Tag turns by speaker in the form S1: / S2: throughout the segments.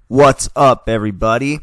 S1: What's up, everybody?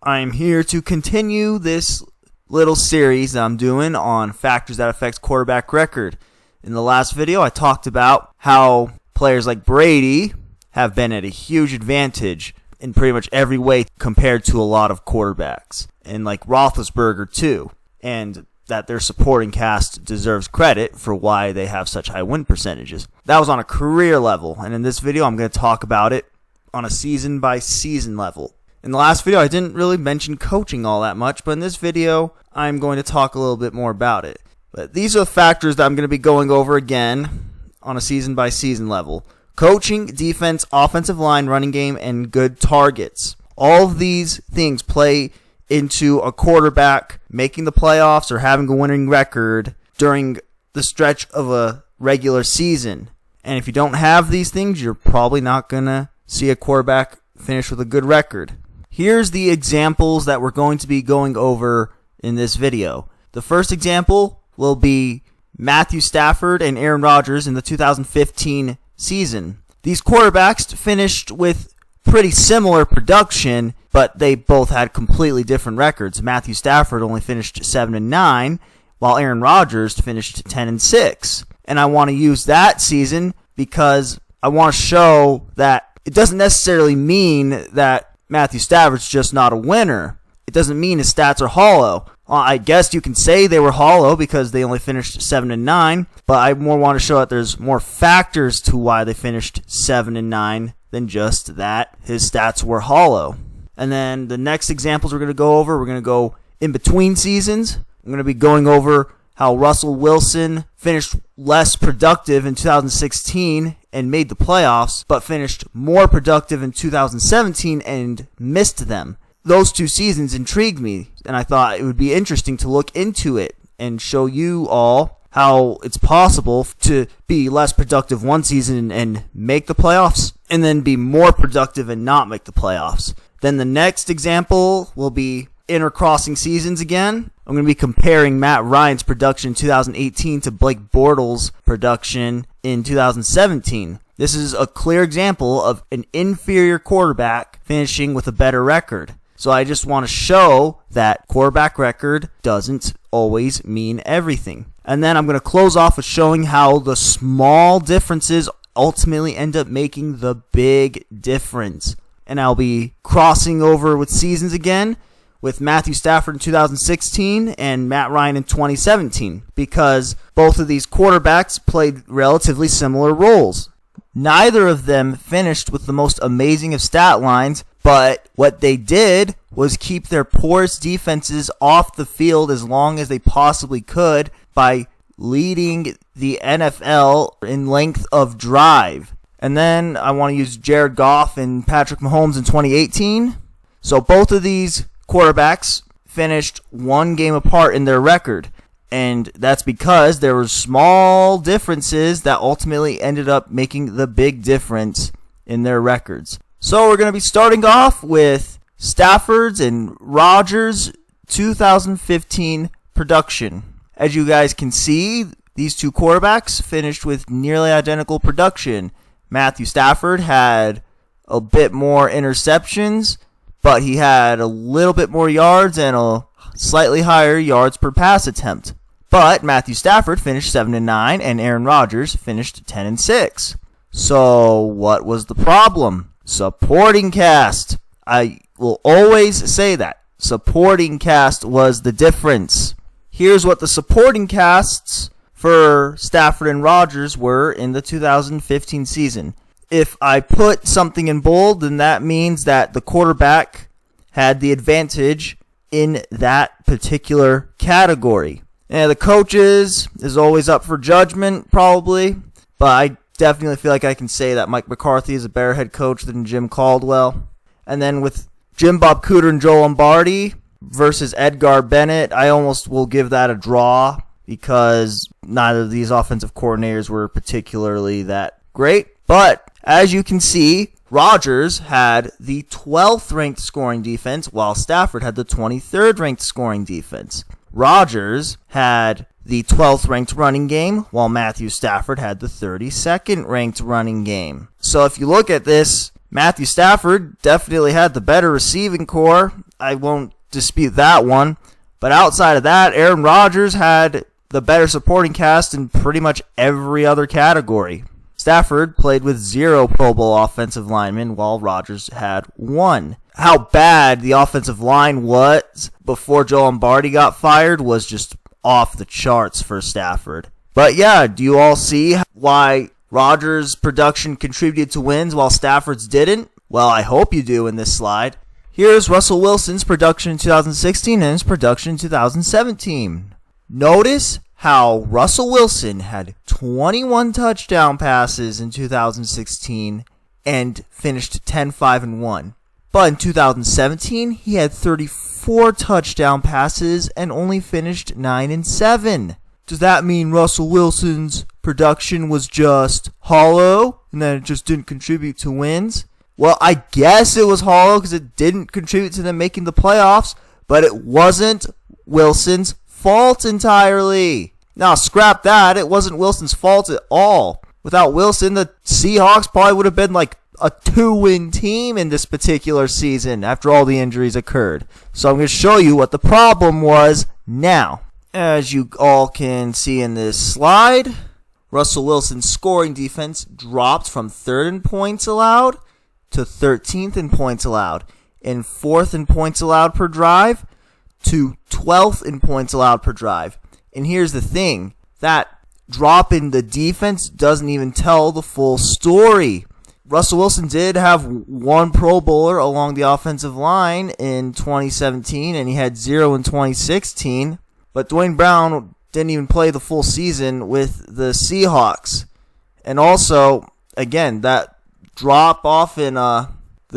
S1: I'm here to continue this little series I'm doing on factors that affect quarterback record. In the last video, I talked about how players like Brady have been at a huge advantage in pretty much every way compared to a lot of quarterbacks, and like Roethlisberger too, and that their supporting cast deserves credit for why they have such high win percentages. That was on a career level, and in this video I'm going to talk about it on a season-by-season level. In the last video I didn't really mention coaching all that much, but in this video I'm going to talk a little bit more about it. But these are the factors that I'm going to be going over again on a season-by-season level. Coaching, defense, offensive line, running game, and good targets. All of these things play into a quarterback making the playoffs or having a winning record during the stretch of a regular season. And if you don't have these things, you're probably not going to see a quarterback finish with a good record. Here's the examples that we're going to be going over in this video. The first example will be Matthew Stafford and Aaron Rodgers in the 2015 season. These quarterbacks finished with pretty similar production, but they both had completely different records. Matthew Stafford only finished 7-9, while Aaron Rodgers finished 10-6. And I want to use that season because I want to show that it doesn't necessarily mean that Matthew Stafford's just not a winner. It doesn't mean his stats are hollow. I guess you can say they were hollow because they only finished 7-9, but I more want to show that there's more factors to why they finished 7-9 than just that his stats were hollow. And then the next examples we're going to go over, we're going to go in between seasons. I'm going to be going over how Russell Wilson finished less productive in 2016 and made the playoffs, but finished more productive in 2017 and missed them. Those two seasons intrigued me, and I thought it would be interesting to look into it and show you all how it's possible to be less productive one season and make the playoffs, and then be more productive and not make the playoffs. Then the next example will be intercrossing seasons again. I'm going to be comparing Matt Ryan's production in 2018 to Blake Bortles' production in 2017. This is a clear example of an inferior quarterback finishing with a better record. So I just want to show that quarterback record doesn't always mean everything. And then I'm going to close off with showing how the small differences ultimately end up making the big difference. And I'll be crossing over with seasons again with Matthew Stafford in 2016 and Matt Ryan in 2017, because both of these quarterbacks played relatively similar roles. Neither of them finished with the most amazing of stat lines, but what they did was keep their porous defenses off the field as long as they possibly could by leading the NFL in length of drive. And then I want to use Jared Goff and Patrick Mahomes in 2018. So both of these quarterbacks finished one game apart in their record, and that's because there were small differences that ultimately ended up making the big difference in their records. So we're going to be starting off with Stafford's and Rodgers' 2015 production. As you guys can see, these two quarterbacks finished with nearly identical production. Matthew Stafford had a bit more interceptions, but he had a little bit more yards and a slightly higher yards per pass attempt. But Matthew Stafford finished 7-9 and Aaron Rodgers finished 10-6. So what was the problem? Supporting cast. I will always say that. Supporting cast was the difference. Here's what the supporting casts for Stafford and Rodgers were in the 2015 season. If I put something in bold, then that means that the quarterback had the advantage in that particular category. And the coaches is always up for judgment, probably, but I definitely feel like I can say that Mike McCarthy is a better head coach than Jim Caldwell. And then with Jim Bob Cooter and Joe Lombardi versus Edgar Bennett, I almost will give that a draw because neither of these offensive coordinators were particularly that great. But as you can see, Rodgers had the 12th ranked scoring defense, while Stafford had the 23rd ranked scoring defense. Rodgers had the 12th ranked running game, while Matthew Stafford had the 32nd ranked running game. So if you look at this, Matthew Stafford definitely had the better receiving core. I won't dispute that one. But outside of that, Aaron Rodgers had the better supporting cast in pretty much every other category. Stafford played with 0 Pro Bowl offensive linemen, while Rodgers had 1. How bad the offensive line was before Joe Lombardi got fired was just off the charts for Stafford. But yeah, do you all see why Rodgers' production contributed to wins while Stafford's didn't? Well, I hope you do in this slide. Here's Russell Wilson's production in 2016 and his production in 2017. Notice how Russell Wilson had 21 touchdown passes in 2016 and finished 10-5-1. But in 2017, he had 34 touchdown passes and only finished 9-7. Does that mean Russell Wilson's production was just hollow and that it just didn't contribute to wins? Well, I guess it was hollow because it didn't contribute to them making the playoffs, but it wasn't Wilson's fault entirely. Now, scrap that. It wasn't Wilson's fault at all. Without Wilson, the Seahawks probably would have been like a 2-win team in this particular season after all the injuries occurred. So I'm going to show you what the problem was now. As you all can see in this slide, Russell Wilson's scoring defense dropped from 3rd in points allowed to 13th in points allowed, and 4th in points allowed per drive to 12th in points allowed per drive. And here's the thing, that drop in the defense doesn't even tell the full story. Russell Wilson did have 1 Pro Bowler along the offensive line in 2017, and he had 0 in 2016. But Dwayne Brown didn't even play the full season with the Seahawks. And also, again, that drop off in the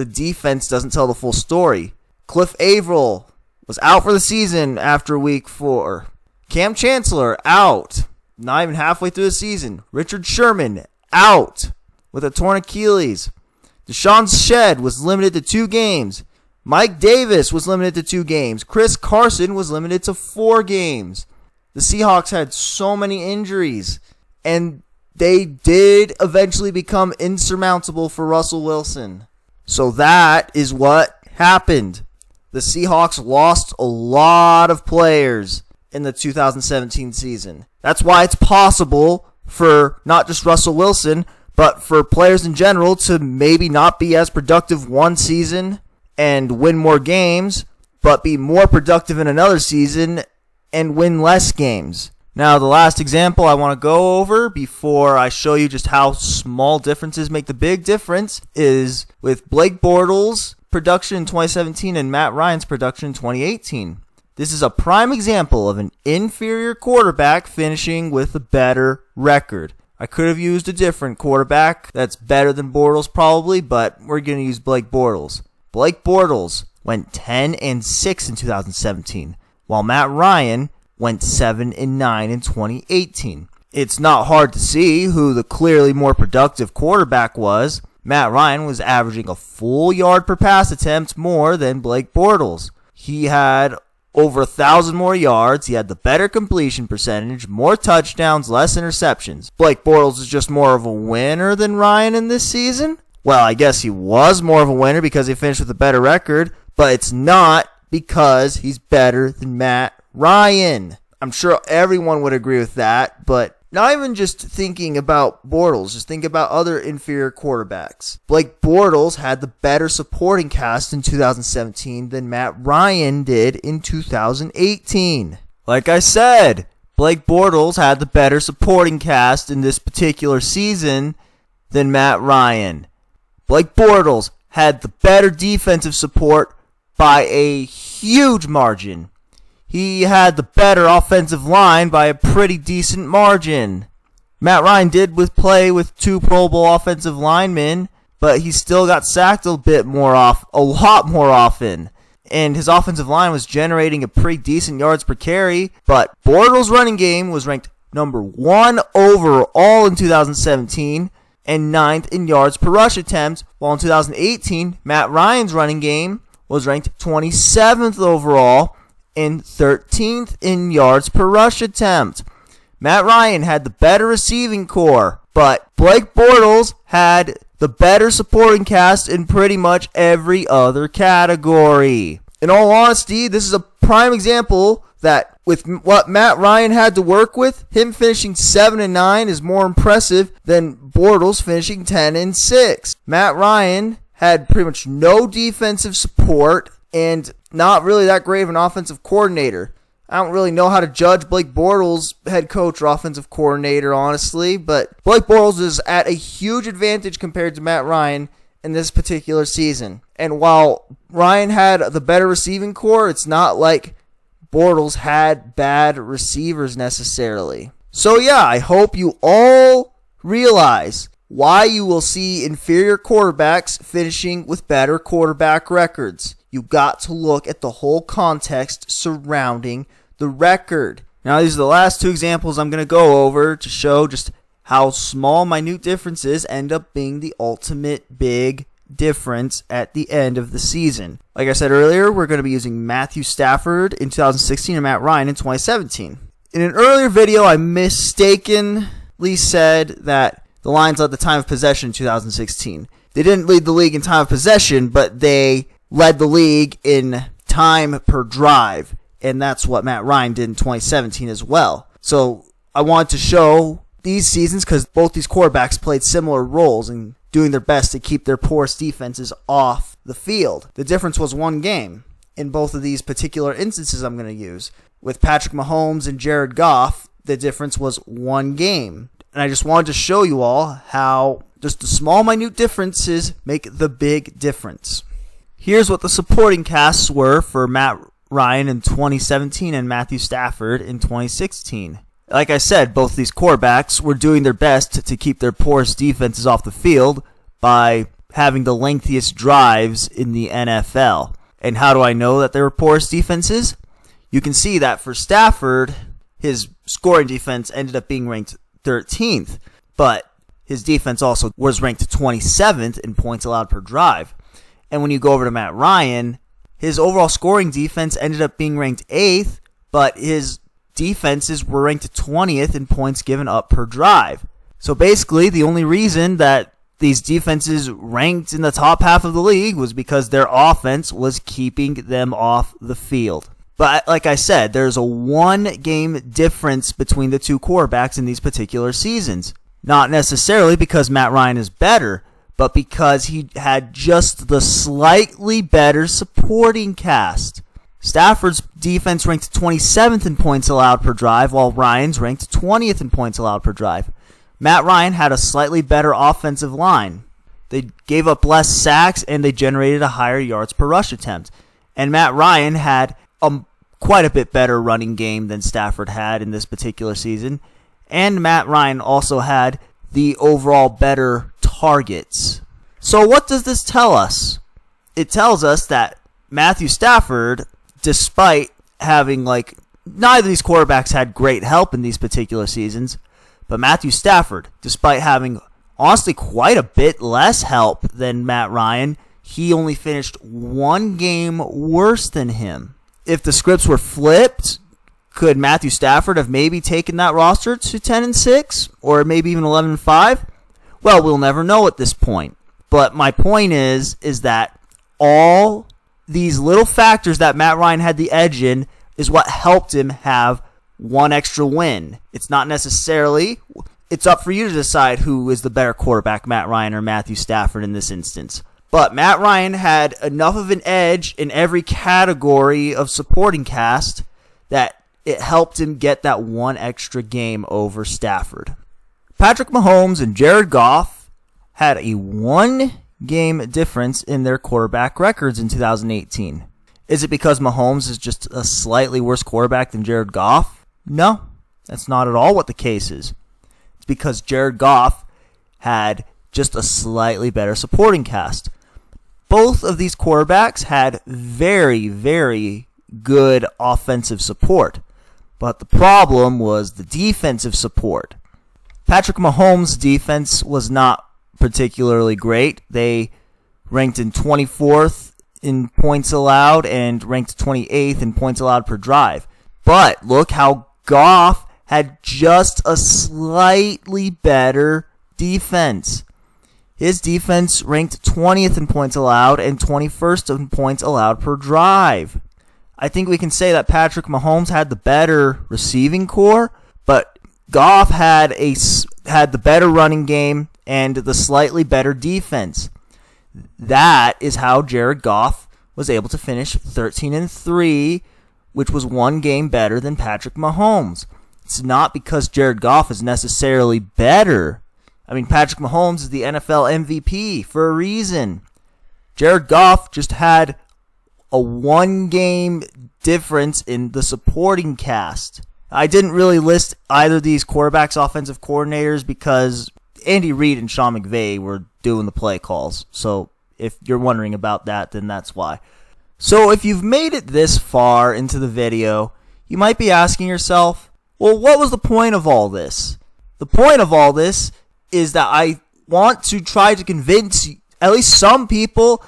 S1: defense doesn't tell the full story. Cliff Averill was out for the season after week 4. Cam Chancellor out, not even halfway through the season. Richard Sherman out with a torn Achilles. Deshaun Shedd was limited to 2 games. Mike Davis was limited to 2 games. Chris Carson was limited to 4 games. The Seahawks had so many injuries, and they did eventually become insurmountable for Russell Wilson. So that is what happened. The Seahawks lost a lot of players in the 2017 season. That's why it's possible for not just Russell Wilson, but for players in general to maybe not be as productive one season and win more games, but be more productive in another season and win less games. Now, the last example I want to go over before I show you just how small differences make the big difference is with Blake Bortles' production in 2017 and Matt Ryan's production in 2018. This is a prime example of an inferior quarterback finishing with a better record. I could have used a different quarterback that's better than Bortles probably, but we're going to use Blake Bortles. Blake Bortles went 10-6 in 2017, while Matt Ryan went 7-9 in 2018. It's not hard to see who the clearly more productive quarterback was. Matt Ryan was averaging a full yard per pass attempt more than Blake Bortles. He had over 1,000 more yards. He had the better completion percentage, more touchdowns, less interceptions. Blake Bortles is just more of a winner than Ryan in this season. Well, I guess he was more of a winner because he finished with a better record, but it's not because he's better than Matt Ryan. I'm sure everyone would agree with that, but not even just thinking about Bortles, just think about other inferior quarterbacks. Blake Bortles had the better supporting cast in 2017 than Matt Ryan did in 2018. Like I said, Blake Bortles had the better supporting cast in this particular season than Matt Ryan. Blake Bortles had the better defensive support by a huge margin. He had the better offensive line by a pretty decent margin. Matt Ryan did play with 2 Pro Bowl offensive linemen, but he still got sacked a lot more often. And his offensive line was generating a pretty decent yards per carry, but Bortles' running game was ranked number 1 overall in 2017 and 9th in yards per rush attempt, while in 2018, Matt Ryan's running game was ranked 27th overall and 13th in yards per rush attempt. Matt Ryan had the better receiving core, but Blake Bortles had the better supporting cast in pretty much every other category. In all honesty, this is a prime example that with what Matt Ryan had to work with, him finishing 7-9 is more impressive than Bortles finishing 10-6. Matt Ryan had pretty much no defensive support and not really that great of an offensive coordinator. I don't really know how to judge Blake Bortles, head coach or offensive coordinator, honestly, but Blake Bortles is at a huge advantage compared to Matt Ryan in this particular season. And while Ryan had the better receiving core, it's not like Bortles had bad receivers necessarily. So yeah, I hope you all realize why you will see inferior quarterbacks finishing with better quarterback records. You got to look at the whole context surrounding the record. Now, these are the last two examples I'm going to go over to show just how small, minute differences end up being the ultimate big difference at the end of the season. Like I said earlier, we're going to be using Matthew Stafford in 2016 and Matt Ryan in 2017. In an earlier video, I mistakenly said that the Lions led the time of possession in 2016. They didn't lead the league in time of possession, but they led the league in time per drive, and that's what Matt Ryan did in 2017 as well. So I wanted to show these seasons because both these quarterbacks played similar roles in doing their best to keep their porous defenses off the field. The difference was one game in both of these particular instances I'm going to use. With Patrick Mahomes and Jared Goff, the difference was one game. And I just wanted to show you all how just the small, minute differences make the big difference. Here's what the supporting casts were for Matt Ryan in 2017 and Matthew Stafford in 2016. Like I said, both these quarterbacks were doing their best to keep their porous defenses off the field by having the lengthiest drives in the NFL. And how do I know that they were porous defenses? You can see that for Stafford, his scoring defense ended up being ranked 13th, but his defense also was ranked 27th in points allowed per drive. And when you go over to Matt Ryan, his overall scoring defense ended up being ranked 8th, but his defenses were ranked 20th in points given up per drive. So basically, the only reason that these defenses ranked in the top half of the league was because their offense was keeping them off the field. But like I said, there's a one-game difference between the two quarterbacks in these particular seasons. Not necessarily because Matt Ryan is better, but because he had just the slightly better supporting cast. Stafford's defense ranked 27th in points allowed per drive, while Ryan's ranked 20th in points allowed per drive. Matt Ryan had a slightly better offensive line. They gave up less sacks, and they generated a higher yards per rush attempt. And Matt Ryan had quite a bit better running game than Stafford had in this particular season. And Matt Ryan also had the overall better targets. So what does this tell us? It tells us that Matthew Stafford, despite having neither of these quarterbacks had great help in these particular seasons, but Matthew Stafford, despite having honestly quite a bit less help than Matt Ryan, he only finished one game worse than him. If the scripts were flipped, could Matthew Stafford have maybe taken that roster to 10-6 or maybe even 11-5? Well, we'll never know at this point. But my point is that all these little factors that Matt Ryan had the edge in is what helped him have one extra win. It's not necessarily, it's up for you to decide who is the better quarterback, Matt Ryan or Matthew Stafford in this instance. But Matt Ryan had enough of an edge in every category of supporting cast that it helped him get that one extra game over Stafford. Patrick Mahomes and Jared Goff had a one-game difference in their quarterback records in 2018. Is it because Mahomes is just a slightly worse quarterback than Jared Goff? No, that's not at all what the case is. It's because Jared Goff had just a slightly better supporting cast. Both of these quarterbacks had very, very good offensive support, but the problem was the defensive support. Patrick Mahomes' defense was not particularly great. They ranked in 24th in points allowed and ranked 28th in points allowed per drive. But look how Goff had just a slightly better defense. his defense ranked 20th in points allowed and 21st in points allowed per drive. I think we can say that Patrick Mahomes had the better receiving core, but Goff had the better running game and the slightly better defense. That is how Jared Goff was able to finish 13-3, which was one game better than Patrick Mahomes. It's not because Jared Goff is necessarily better. I mean, Patrick Mahomes is the NFL MVP for a reason. Jared Goff just had a one-game difference in the supporting cast. I didn't really list either of these quarterbacks, offensive coordinators, because Andy Reid and Sean McVay were doing the play calls. So if you're wondering about that, then that's why. So if you've made it this far into the video, you might be asking yourself, well, what was the point of all this? The point of all this is that I want to try to convince at least some people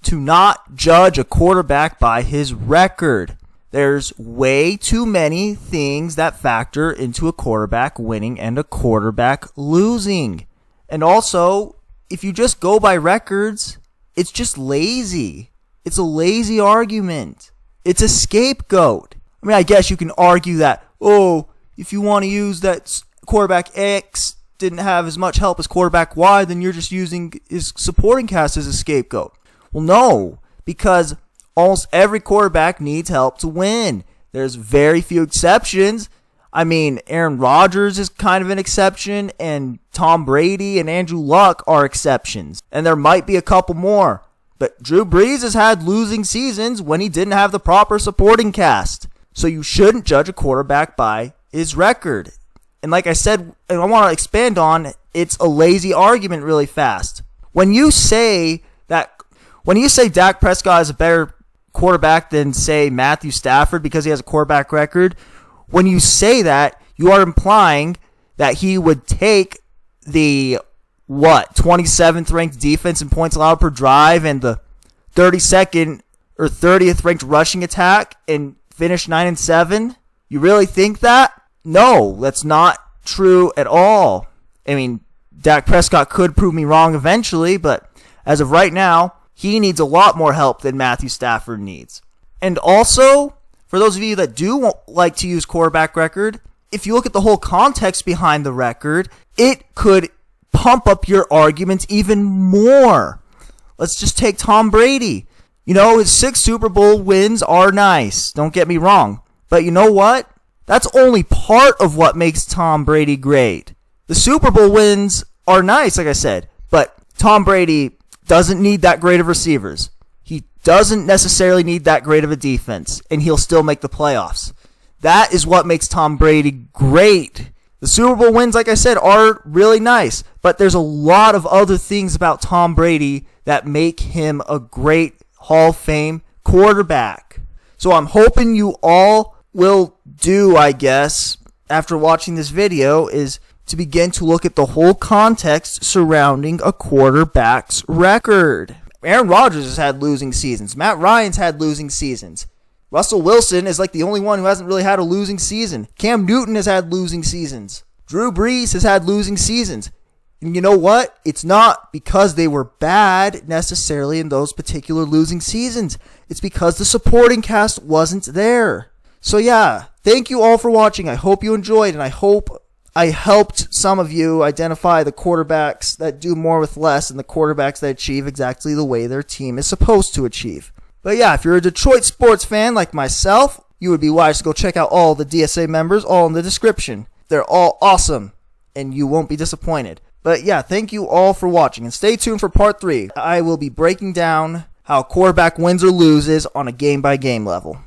S1: to not judge a quarterback by his record. There's way too many things that factor into a quarterback winning and a quarterback losing. And also, if you just go by records, it's just lazy. It's a lazy argument. It's a scapegoat. I mean, I guess you can argue that, oh, if you want to use that quarterback X didn't have as much help as quarterback Y, then you're just using his supporting cast as a scapegoat. Well, no, because almost every quarterback needs help to win. There's very few exceptions. I mean, Aaron Rodgers is kind of an exception, and Tom Brady and Andrew Luck are exceptions. And there might be a couple more. But Drew Brees has had losing seasons when he didn't have the proper supporting cast. So you shouldn't judge a quarterback by his record. And like I said, and I want to expand on, it's a lazy argument really fast. When you say Dak Prescott is a better quarterback than, say, Matthew Stafford because he has a quarterback record, when you say that, you are implying that he would take the 27th ranked defense in points allowed per drive and the 32nd or 30th ranked rushing attack and finish 9-7? You really think that? No, that's not true at all. I mean, Dak Prescott could prove me wrong eventually, but as of right now, he needs a lot more help than Matthew Stafford needs. And also, for those of you that do like to use quarterback record, if you look at the whole context behind the record, it could pump up your arguments even more. Let's just take Tom Brady. You know, his 6 Super Bowl wins are nice. Don't get me wrong. But you know what? That's only part of what makes Tom Brady great. The Super Bowl wins are nice, like I said. But Tom Brady doesn't need that great of receivers. He doesn't necessarily need that great of a defense. And he'll still make the playoffs. That is what makes Tom Brady great. The Super Bowl wins, like I said, are really nice. But there's a lot of other things about Tom Brady that make him a great Hall of Fame quarterback. So I'm hoping you all will do, I guess, after watching this video, is to begin to look at the whole context surrounding a quarterback's record. Aaron Rodgers has had losing seasons. Matt Ryan's had losing seasons. Russell Wilson is like the only one who hasn't really had a losing season. Cam Newton has had losing seasons. Drew Brees has had losing seasons. And you know what? It's not because they were bad necessarily in those particular losing seasons. It's because the supporting cast wasn't there. So yeah, thank you all for watching. I hope you enjoyed, and I hope I helped some of you identify the quarterbacks that do more with less and the quarterbacks that achieve exactly the way their team is supposed to achieve. But yeah, if you're a Detroit sports fan like myself, you would be wise to go check out all the DSA members, all in the description. They're all awesome, and you won't be disappointed. But yeah, thank you all for watching, and stay tuned for part 3. I will be breaking down how a quarterback wins or loses on a game-by-game level.